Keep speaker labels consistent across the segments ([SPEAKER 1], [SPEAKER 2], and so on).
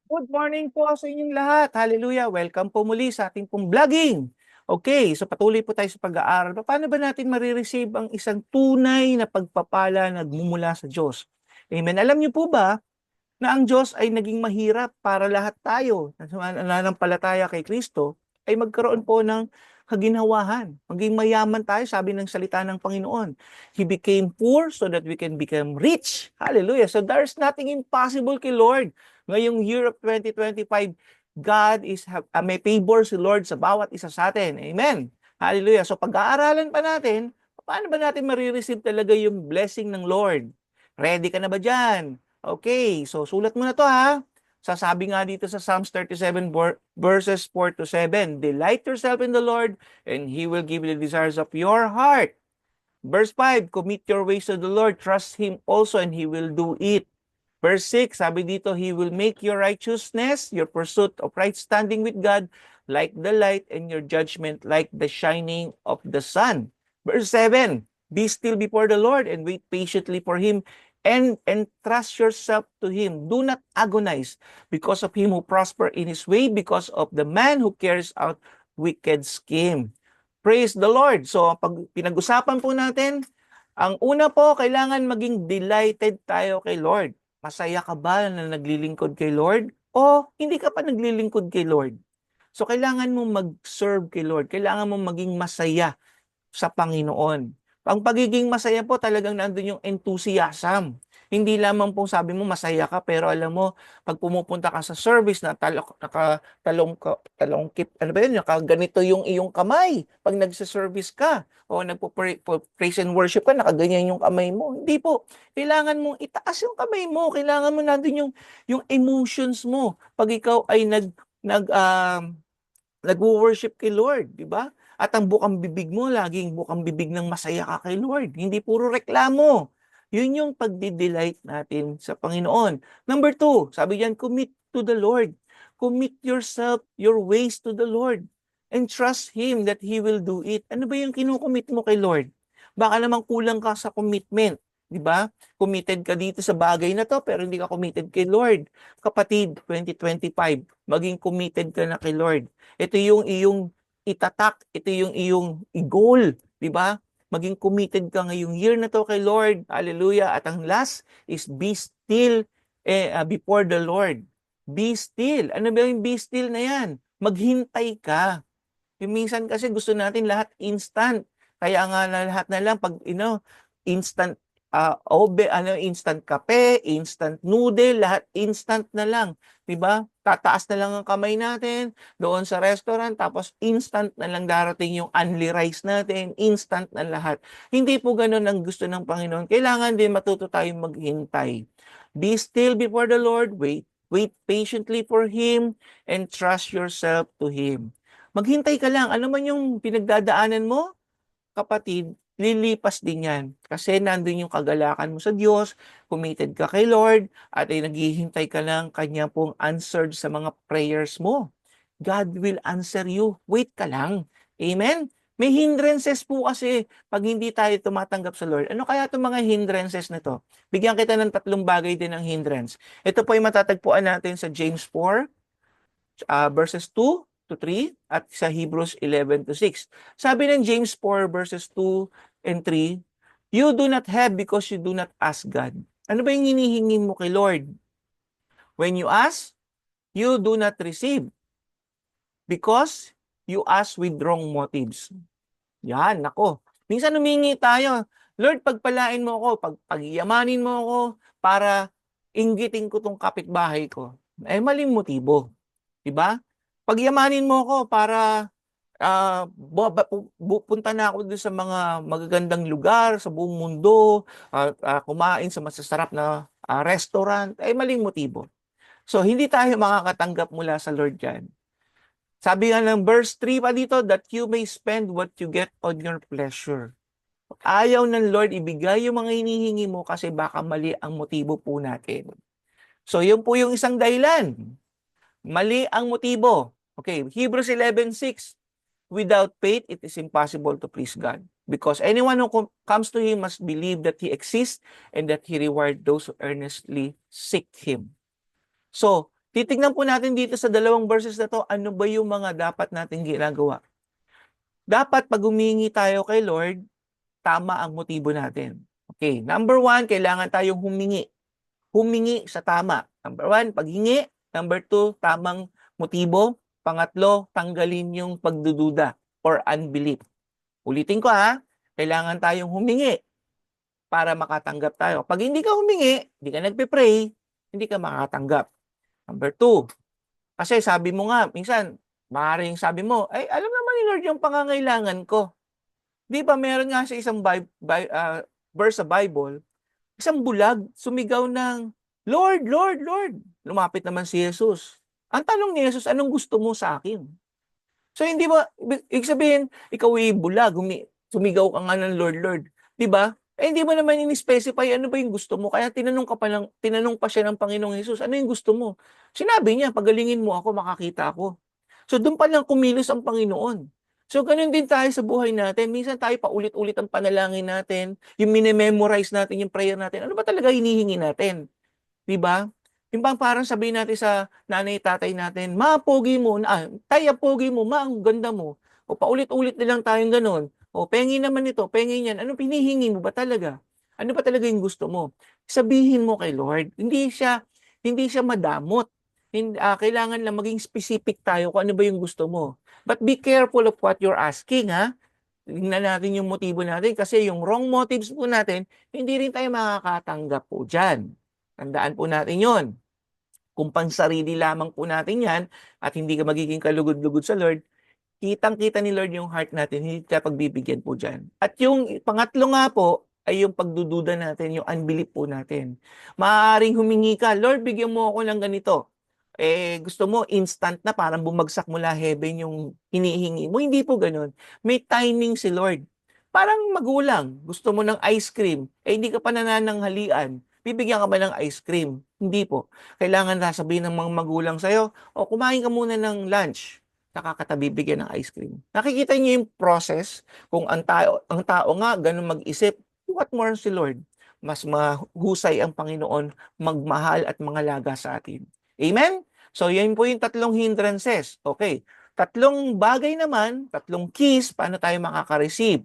[SPEAKER 1] Good morning po sa inyong lahat. Hallelujah. Welcome po muli sa ating pong vlogging. Okay, so patuloy po tayo sa pag-aaral. Paano ba natin marireceive ang isang tunay na pagpapala na nagmumula sa Diyos? Amen. Alam niyo po ba na ang Diyos ay naging mahirap para lahat tayo na nananampalataya kay Kristo ay magkaroon po ng kaginhawahan. Maging mayaman tayo, sabi ng salita ng Panginoon. He became poor so that we can become rich. Hallelujah. So there's nothing impossible kay Lord. Ngayong year of 2025, may favor si Lord sa bawat isa sa atin. Amen. Hallelujah. So pag-aaralan pa natin, paano ba natin marireceive talaga yung blessing ng Lord? Ready ka na ba dyan? Okay, so sulat mo na to ha. Sasabi nga dito sa Psalms 37 verses 4 to 7, delight yourself in the Lord and He will give you the desires of your heart. Verse 5, commit your ways to the Lord, trust Him also and He will do it. Verse 6, sabi dito, He will make your righteousness, your pursuit of right standing with God, like the light and your judgment like the shining of the sun. Verse 7, be still before the Lord and wait patiently for Him and entrust yourself to Him. Do not agonize because of him who prosper in his way, because of the man who carries out wicked scheme. Praise the Lord. So, pag pinag-usapan po natin, ang una po, kailangan maging delighted tayo kay Lord. Masaya ka ba na naglilingkod kay Lord? O hindi ka pa naglilingkod kay Lord? So, kailangan mong mag-serve kay Lord. Kailangan mong maging masaya sa Panginoon. Ang pagiging masaya po talagang nandun yung enthusiasm. Hindi lamang po sabi mo masaya ka pero alam mo pag pumupunta ka sa service na talongkip, ano ba yun, nakaganito yung iyong kamay pag nagsa-service ka o nagpo-praise and worship ka, nakaganyan yung kamay mo. Hindi po. Kailangan mong itaas yung kamay mo. Kailangan mo nandun yung emotions mo pag ikaw ay nagwo-worship kay Lord, di ba? At ang bukang bibig mo, laging bukang bibig ng masaya ka kay Lord. Hindi puro reklamo. Yun yung pagdi-delight natin sa Panginoon. Number 2, sabi diyan, commit to the Lord. Commit yourself, your ways to the Lord. And trust Him that He will do it. Ano ba yung kinukomit mo kay Lord? Baka naman kulang ka sa commitment. Di ba? Committed ka dito sa bagay na to, pero hindi ka committed kay Lord. Kapatid, 2025, maging committed ka na kay Lord. Ito yung iyong itatak, ito yung iyong goal, di ba? Maging committed ka ngayong year na to kay Lord. Hallelujah. At ang last is be still before the Lord. Be still. Ano ba yung be still na yan? Maghintay ka. Yung minsan kasi gusto natin lahat instant. Kaya nga na lahat na lang pag instant instant kape, instant noodle, lahat instant na lang, 'di ba? Tataas na lang ang kamay natin doon sa restaurant tapos instant na lang darating yung only rice natin, instant na lahat. Hindi po ganoon ang gusto ng Panginoon. Kailangan din matuto tayong maghintay. Be still before the Lord, wait patiently for Him and trust yourself to Him. Maghintay ka lang. Ano man yung pinagdadaanan mo, kapatid, lilipas din yan. Kasi nandun yung kagalakan mo sa Diyos, committed ka kay Lord, at ay naghihintay ka lang Kanya pong answered sa mga prayers mo. God will answer you. Wait ka lang. Amen? May hindrances po kasi pag hindi tayo tumatanggap sa Lord. Ano kaya itong mga hindrances na to? Bigyan kita ng 3 bagay din ng hindrance. Ito po ay matatagpuan natin sa James 4, verses 2 to 3 at sa Hebrews 11 to 6. Sabi ng James 4 verses 2 and 3, you do not have because you do not ask God. Ano ba yung hinihingi mo kay Lord? When you ask, you do not receive because you ask with wrong motives. Yan, nako. Minsan humingi tayo, Lord, pagpalain mo ako, pagyamanin mo ako para inggitin ko tong kapitbahay ko. Eh, maling motibo. Diba? Pagyamanin mo ako para punta na ako doon sa mga magagandang lugar sa buong mundo, kumain sa masasarap na restaurant, ay maling motibo. So, hindi tayo makakatanggap mula sa Lord yan. Sabi nga ng verse 3 pa dito, that you may spend what you get on your pleasure. Ayaw ng Lord ibigay yung mga hinihingi mo kasi baka mali ang motibo po natin. So, yun po yung isang dahilan. Mali ang motibo. Okay, Hebrews 11:6. Without faith, it is impossible to please God. Because anyone who comes to Him must believe that He exists and that He rewards those who earnestly seek Him. So, Titignan po natin dito sa dalawang verses na to, ano ba yung mga dapat nating ginagawa. Dapat pag humingi tayo kay Lord, tama ang motibo natin. Okay, number 1, kailangan tayong humingi. Humingi sa tama. Number 1, paghingi. Number 2, tamang motibo. Pangatlo, tanggalin yung pagdududa or unbelief. Ulitin ko ha, kailangan tayong humingi para makatanggap tayo. Pag hindi ka humingi, hindi ka nagpe-pray, hindi ka makatanggap. Number 2, kasi sabi mo nga, minsan, maaaring sabi mo, ay, alam naman ni Lord yung pangangailangan ko. Di ba meron nga sa isang verse sa Bible, isang bulag, sumigaw ng, Lord, Lord, Lord. Lumapit naman si Jesus. Ang tanong ni Jesus, anong gusto mo sa akin? So hindi ba, ibig sabihin, ikaw ay bulag, sumigaw ka nga ng Lord, Lord. Di ba? Eh hindi mo naman in-specify ano ba yung gusto mo. Kaya tinanong pa siya ng Panginoong Jesus, ano yung gusto mo? Sinabi niya, pagalingin mo ako, makakita ako. So doon pa lang kumilos ang Panginoon. So ganun din tayo sa buhay natin. Minsan tayo paulit-ulit ang panalangin natin, yung mini-memorize natin, yung prayer natin. Ano ba talaga hinihingi natin? 'Di ba? Yung bang parang sabihin natin sa nanay tatay natin, "Ma, pogi mo." "Tay, pogi mo. Ma, ang ganda mo." O paulit-ulit na lang tayong gano'n. O pengi naman ito, pengi niyan. Ano hinihingi mo ba talaga? Ano ba talaga yung gusto mo? Sabihin mo kay Lord. Hindi siya madamot. Kailangan lang maging specific tayo kung ano ba yung gusto mo. But be careful of what you're asking, ha? Tingnan natin yung motibo natin kasi yung wrong motives po natin, hindi rin tayo makakatanggap po diyan. Tandaan po natin yon. Kung pansarili lamang po natin yan at hindi ka magiging kalugod-lugod sa Lord, kitang-kita ni Lord yung heart natin, hindi ka pagbibigyan po dyan. At yung pangatlo nga po, ay yung pagdududa natin, yung unbelief po natin. Maaaring humingi ka, Lord, bigyan mo ako ng ganito. Gusto mo instant na parang bumagsak mula heaven yung hinihingi mo. Hindi po ganun. May timing si Lord. Parang magulang, gusto mo ng ice cream, hindi ka pa nanananghalian. Bibigyan ka ba ng ice cream? Hindi po. Kailangan sasabihin ng mga magulang sa'yo, o kumain ka muna ng lunch nakakatabi bigyan ng ice cream. Nakikita niyo yung process kung ang tao nga ganun mag-isip, what more si Lord? Mas mahusay ang Panginoon magmahal at mangalaga sa atin. Amen? So yan po yung tatlong hindrances. Okay. Tatlong bagay naman, tatlong keys, paano tayo makaka-receive.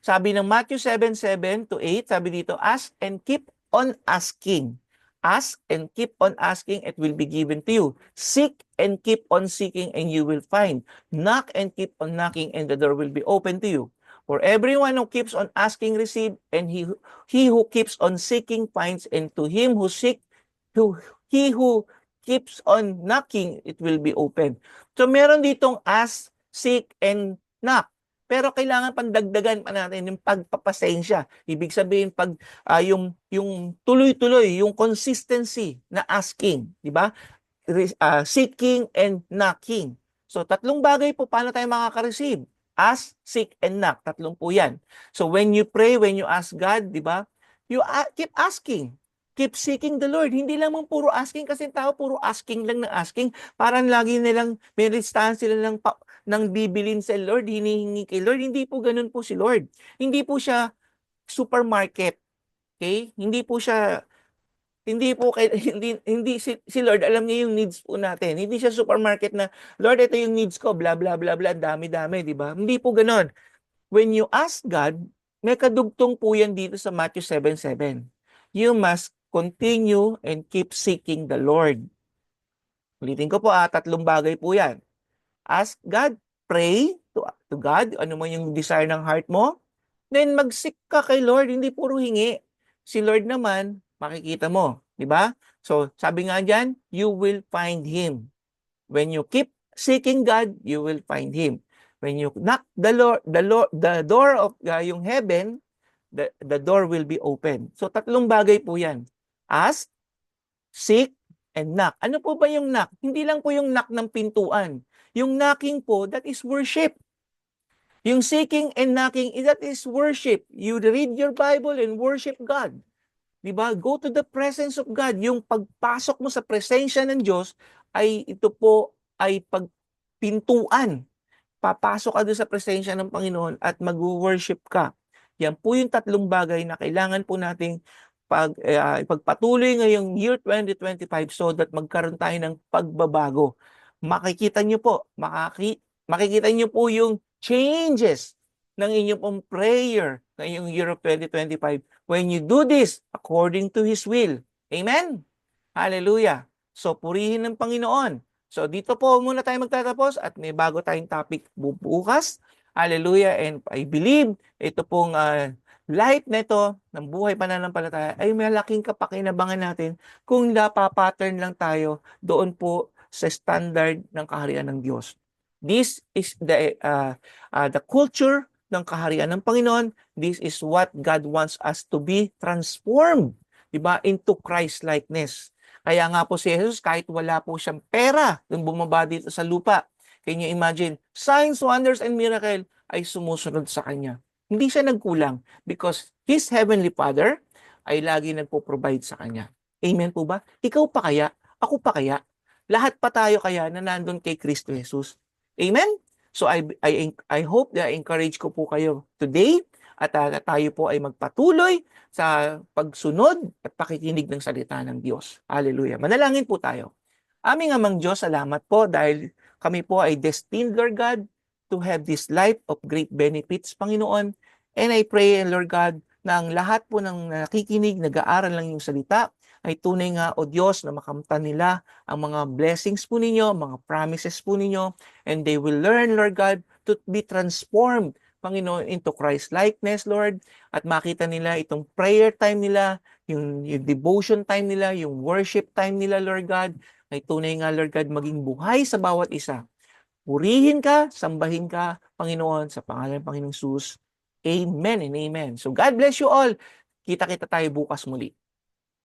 [SPEAKER 1] Sabi ng Matthew 7:7-8, sabi dito, ask and keep on asking. Ask and keep on asking, it will be given to you. Seek and keep on seeking, and you will find. Knock and keep on knocking, and the door will be open to you. For everyone who keeps on asking, receive, and he who keeps on seeking finds, and to him he who keeps on knocking, it will be open. So meron ditong ask, seek, and knock. Pero kailangan pandagdagan pa natin yung pagpapasensya. Ibig sabihin yung tuloy-tuloy, yung consistency na asking, di ba? Seeking and knocking. So tatlong bagay po paano tayo makaka-receive. Ask, seek, and knock. Tatlong po yan. So when you pray, when you ask God, di ba? You keep asking. Keep seeking the Lord. Hindi lamang puro asking kasi tao puro asking lang na asking. Parang lagi nilang may listahan sila ng bibilin sa Lord, hinihingi kay Lord. Hindi po ganun po si Lord. Hindi po siya supermarket. Okay? Hindi po hindi si Lord alam niya yung needs po natin. Hindi siya supermarket na Lord, ito yung needs ko, bla bla bla bla, dami-dami, di ba? Hindi po ganoon. When you ask God, may kadugtong po yan dito sa Matthew 7:7. You must continue and keep seeking the Lord. Ulitin ko po, tatlong bagay po yan. Ask God, pray to God, ano man yung desire ng heart mo. Then mag-seek ka kay Lord, hindi puro hingi. Si Lord naman, makikita mo, di ba? So, sabi nga diyan, you will find Him. When you keep seeking God, you will find Him. When you knock the door of yung heaven, the door will be open. So, tatlong bagay po yan. Ask, seek, and knock. Ano po ba yung knock? Hindi lang po yung knock ng pintuan. Yung knocking po, that is worship. Yung seeking and knocking, that is worship. You read your Bible and worship God. Diba? Go to the presence of God. Yung pagpasok mo sa presensya ng Diyos, ito po ay pagpintuan. Papasok ka doon sa presensya ng Panginoon at mag-worship ka. Yan po yung tatlong bagay na kailangan po nating ipagpatuloy ngayong year 2025 so that magkaroon tayo ng pagbabago. Makikita niyo po, makikita niyo po yung changes ng inyong pong prayer ngayong year of 2025 when you do this according to His will. Amen? Hallelujah. So, purihin ng Panginoon. So, dito po muna tayo magtatapos at may bago tayong topic bukas. Hallelujah. And I believe ito pong life nito ng buhay pananampalataya ay malaking kapakinabangan natin kung napapattern lang tayo doon po sa standard ng kaharian ng Diyos. This is the culture ng kaharian ng Panginoon. This is what God wants us to be transformed, diba, into Christ-likeness. Kaya nga po si Jesus, kahit wala po siyang pera nung bumaba dito sa lupa, can you imagine, signs, wonders, and miracle ay sumusunod sa Kanya. Hindi siya nagkulang because His Heavenly Father ay lagi nagpo-provide sa Kanya. Amen po ba? Ikaw pa kaya? Ako pa kaya? Lahat pa tayo kaya na nandun kay Kristo Jesus? Amen? So I hope that I encourage ko po kayo today at tayo po ay magpatuloy sa pagsunod at pakikinig ng salita ng Diyos. Hallelujah. Manalangin po tayo. Aming Amang Diyos, salamat po dahil kami po ay destined, Lord God, to have this life of great benefits, Panginoon. And I pray, Lord God, na ang lahat po ng nakikinig, nag-aaral lang yung salita, ay tunay nga, O Diyos, na makamtan nila ang mga blessings po ninyo, mga promises po ninyo, and they will learn, Lord God, to be transformed, Panginoon, into Christ-likeness, Lord, at makita nila itong prayer time nila, yung devotion time nila, yung worship time nila, Lord God, ay tunay nga, Lord God, maging buhay sa bawat isa. Purihin ka, sambahin ka, Panginoon, sa pangalan ng Panginoong Jesus. Amen and amen. So God bless you all. Kita-kita tayo bukas muli.